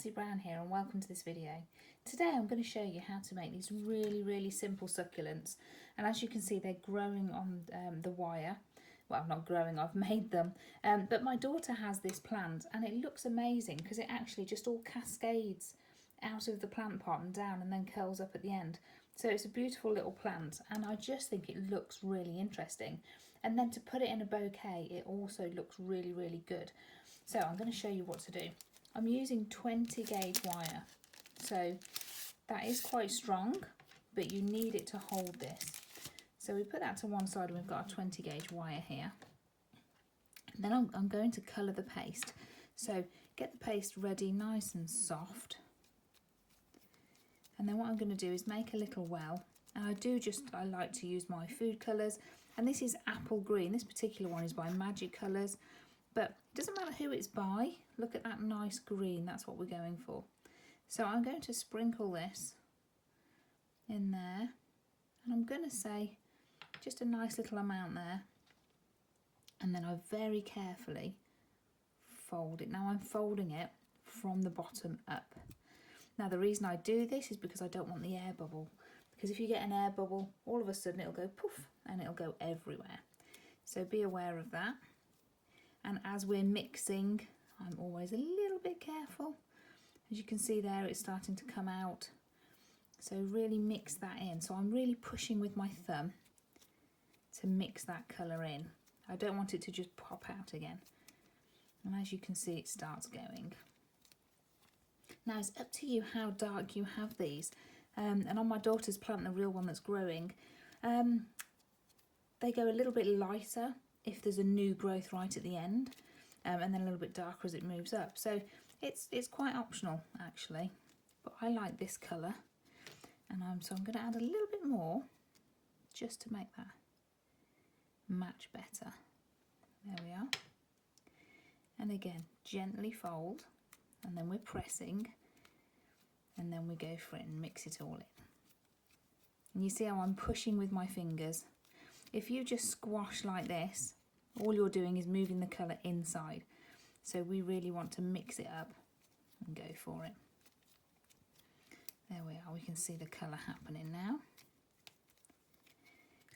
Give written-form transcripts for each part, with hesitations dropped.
Jessie Brown here and welcome to this video. Today I'm going to show you how to make these really simple succulents, and as you can see they're growing on the wire. Well, not growing, I've made them, but my daughter has this plant and it looks amazing because it actually just all cascades out of the plant pot and down and then curls up at the end. So it's a beautiful little plant and I just think it looks really interesting, and then to put it in a bouquet it also looks really good. So I'm going to show you what to do. I'm using 20 gauge wire, so that is quite strong, but you need it to hold this. So we put that to one side and we've got a 20 gauge wire here. And then I'm going to colour the paste. So get the paste ready nice and soft. And then what I'm going to do is make a little well. And I like to use my food colours. And this is apple green. This particular one is by Magic Colours. But it doesn't matter who it's by. Look at that nice green, that's what we're going for. So I'm going to sprinkle this in there, and I'm going to say just a nice little amount there, and then I very carefully fold it. Now I'm folding it from the bottom up. Now the reason I do this is because I don't want the air bubble, because if you get an air bubble, all of a sudden it'll go poof and it'll go everywhere. So be aware of that. And as we're mixing, I'm always a little bit careful. As you can see there, it's starting to come out. So really mix that in. So I'm really pushing with my thumb to mix that colour in. I don't want it to just pop out again. And as you can see, it starts going. Now it's up to you how dark you have these. And on my daughter's plant, the real one that's growing, they go a little bit lighter if there's a new growth right at the end, and then a little bit darker as it moves up. So it's quite optional actually, but I like this colour, and so I'm going to add a little bit more just to make that match better. There we are. And again, gently fold, and then we're pressing, and then we go for it and mix it all in. And you see how I'm pushing with my fingers. If you just squash like this, all you're doing is moving the colour inside. So we really want to mix it up and go for it. There we are, we can see the colour happening now.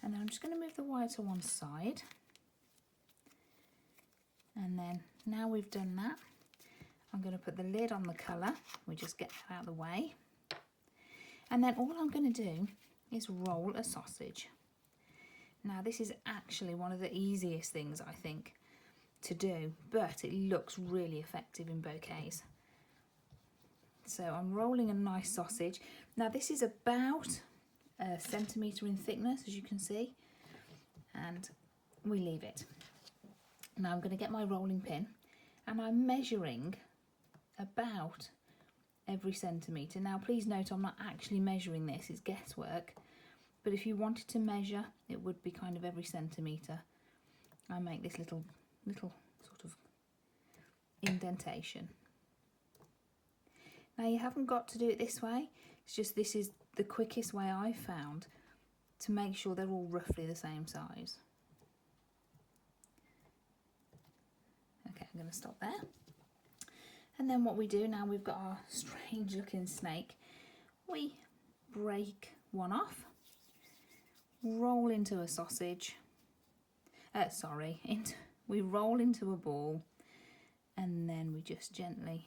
And then I'm just going to move the wire to one side. And then now we've done that, I'm going to put the lid on the colour. We just get that out of the way. And then all I'm going to do is roll a sausage. Now this is actually one of the easiest things I think to do, but it looks really effective in bouquets. So I'm rolling a nice sausage. Now this is about a centimetre in thickness, as you can see, and we leave it. Now I'm going to get my rolling pin, and I'm measuring about every centimetre. Now please note I'm not actually measuring this, it's guesswork. But if you wanted to measure, it would be kind of every centimetre. I make this little sort of indentation. Now you haven't got to do it this way, it's just this is the quickest way I've found to make sure they're all roughly the same size. Okay, I'm going to stop there. And then what we do, now we've got our strange looking snake, we break one off, roll into a sausage, we roll into a ball, and then we just gently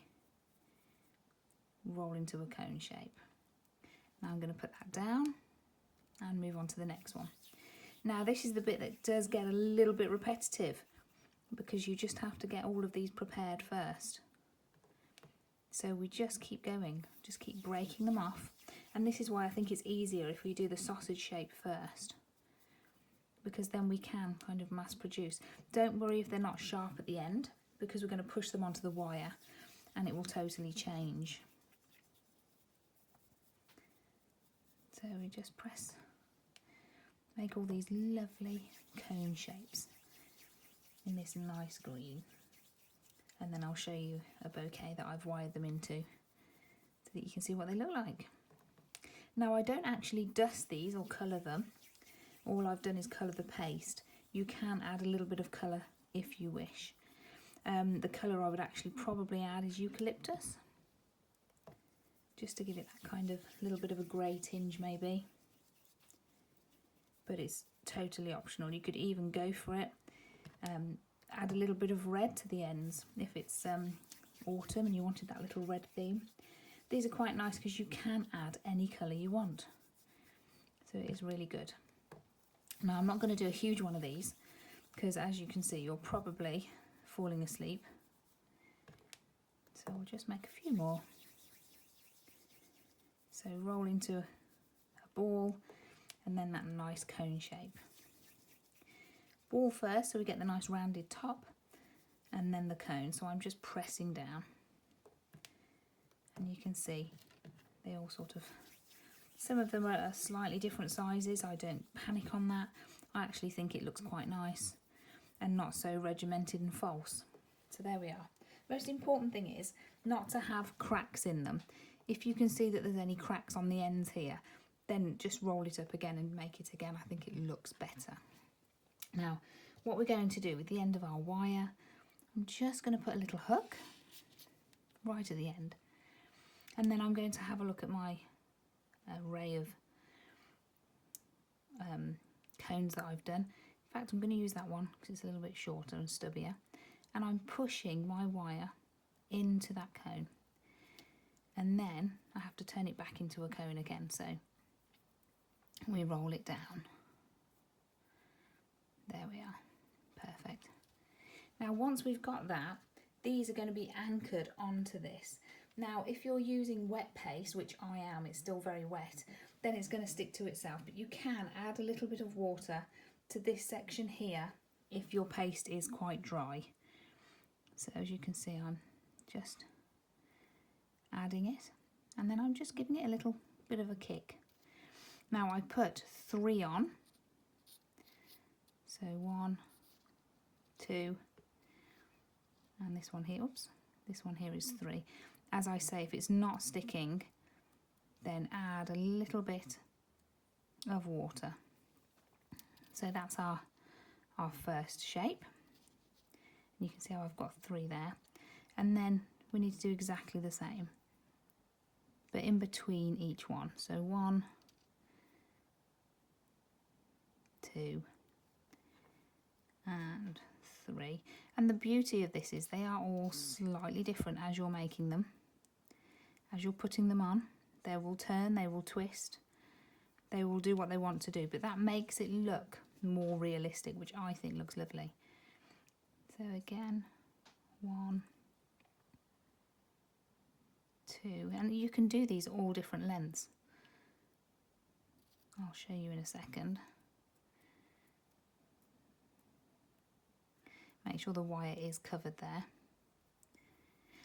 roll into a cone shape. Now I'm going to put that down and move on to the next one. Now this is the bit that does get a little bit repetitive because you just have to get all of these prepared first. So we just keep going, just keep breaking them off. And this is why I think it's easier if we do the sausage shape first, because then we can kind of mass produce. Don't worry if they're not sharp at the end, because we're going to push them onto the wire and it will totally change. So we just press, make all these lovely cone shapes in this nice green. And then I'll show you a bouquet that I've wired them into so that you can see what they look like. Now I don't actually dust these or colour them. All I've done is colour the paste. You can add a little bit of colour if you wish. The colour I would actually probably add is eucalyptus. just to give it that kind of little bit of a grey tinge maybe. But it's totally optional. You could even go for it. Add a little bit of red to the ends if it's autumn and you wanted that little red theme. These are quite nice because you can add any colour you want. So it is really good. Now I'm not going to do a huge one of these because as you can see you're probably falling asleep. So we'll just make a few more. So roll into a ball and then that nice cone shape. Ball first so we get the nice rounded top and then the cone. So I'm just pressing down and you can see they all sort of, some of them are slightly different sizes. I don't panic on that. I actually think it looks quite nice and not so regimented and false. So there we are. Most important thing is not to have cracks in them. If you can see that there's any cracks on the ends here, then just roll it up again and make it again. I think it looks better. Now, what we're going to do with the end of our wire, I'm just going to put a little hook right at the end. And then I'm going to have a look at my array of cones that I've done. In fact, I'm going to use that one because it's a little bit shorter and stubbier. And I'm pushing my wire into that cone. And then I have to turn it back into a cone again. So we roll it down. There we are. Perfect. Now once we've got that, these are going to be anchored onto this. Now if you're using wet paste, which I am, it's still very wet, then it's going to stick to itself. But you can add a little bit of water to this section here if your paste is quite dry. So as you can see, I'm just adding it and then I'm just giving it a little bit of a kick. Now I put 3 on. So 1, 2, and this one here, oops, this one here is 3. As I say, if it's not sticking, then add a little bit of water. So that's our first shape. And you can see how I've got 3 there. And then we need to do exactly the same, but in between each one. So 1, 2, and 3. And the beauty of this is they are all slightly different as you're making them. As you're putting them on, they will turn, they will twist, they will do what they want to do, but that makes it look more realistic, which I think looks lovely. So again, 1, 2, and you can do these all different lengths. I'll show you in a second. Make sure the wire is covered there.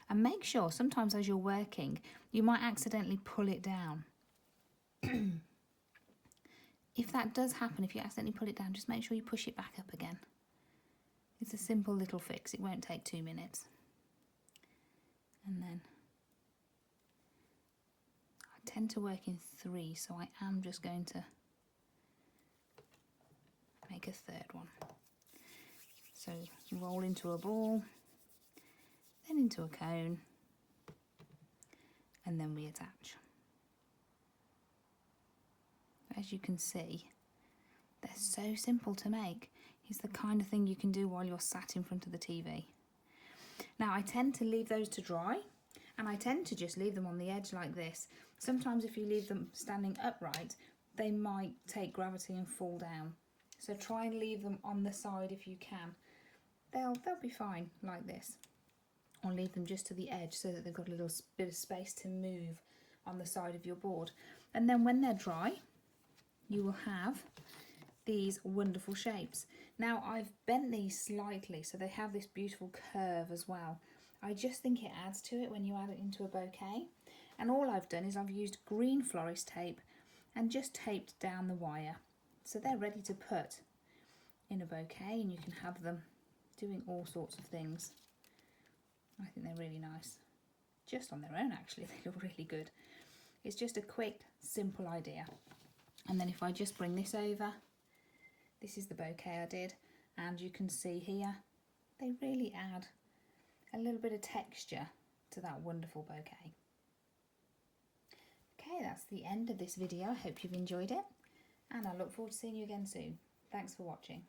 And make sure, sometimes as you're working, you might accidentally pull it down. If that does happen, if you accidentally pull it down, just make sure you push it back up again. It's a simple little fix, it won't take 2 minutes. And then I tend to work in 3, so I am just going to make a 3rd one. So roll into a ball, then into a cone, and then we attach. As you can see, they're so simple to make. It's the kind of thing you can do while you're sat in front of the TV. Now I tend to leave those to dry, and I tend to just leave them on the edge like this. Sometimes if you leave them standing upright, they might take gravity and fall down. So try and leave them on the side if you can. They'll be fine like this. Or leave them just to the edge so that they've got a little bit of space to move on the side of your board. And then when they're dry, you will have these wonderful shapes. Now I've bent these slightly so they have this beautiful curve as well. I just think it adds to it when you add it into a bouquet. And all I've done is I've used green florist tape and just taped down the wire. So they're ready to put in a bouquet and you can have them doing all sorts of things. I think they're really nice. Just on their own actually, they look really good. It's just a quick, simple idea. And then if I just bring this over, this is the bouquet I did, and you can see here, they really add a little bit of texture to that wonderful bouquet. Okay, that's the end of this video. I hope you've enjoyed it, and I look forward to seeing you again soon. Thanks for watching.